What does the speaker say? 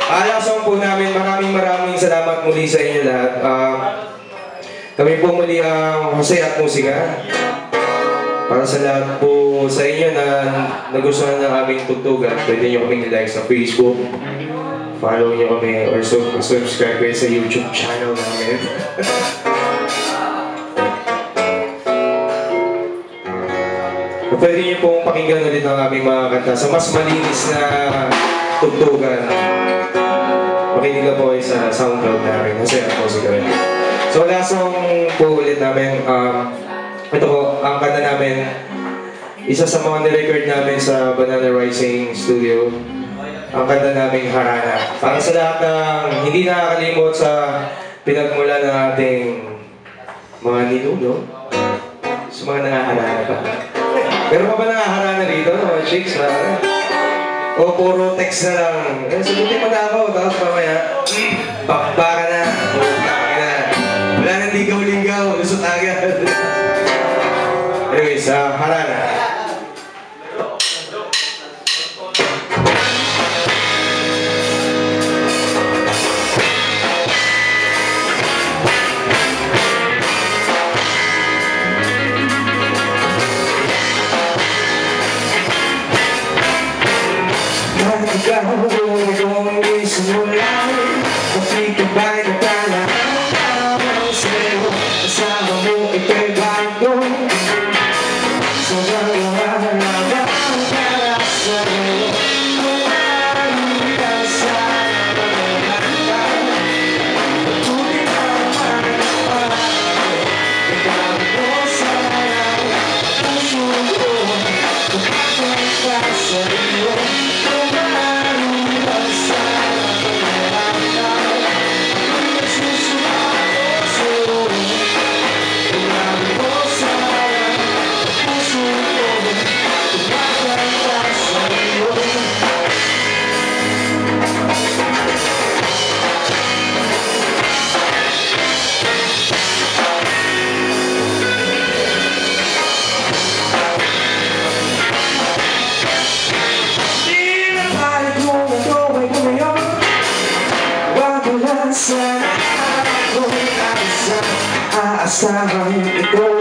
Alasong po namin, maraming salamat muli sa inyo lahat. Kami po muli ang Jose at Musika. Para sa lahat po sa inyo na nagustuhan ng aming tugtugan, pwede nyo kaming like sa Facebook. Follow nyo kami or subscribe kayo sa YouTube channel namin. Pwede nyo pong pakinggan ulit ang aming mga kanta sa mas malinis na tugtugan. Makinig lang po kayo sa SoundCloud namin kasi ang Musika rin. So last song po ulit namin, ito po, ang kanta namin, isa sa mga nirecord namin sa Banana Rising Studio, ang kanta namin Harana. Para sa lahat ng hindi nakakalimot sa pinagmula ng ating mga ninuno, sa mga nangaharana pa. Pero pa ba nangaharana rito, mga chicks? O puro text na lang. Sagutin mo na ako, tapos mamaya, bakbaka na, wala nang ligaw-ligaw, lusot agad. Anyways, Harana. Sana ako ay aasahan ito.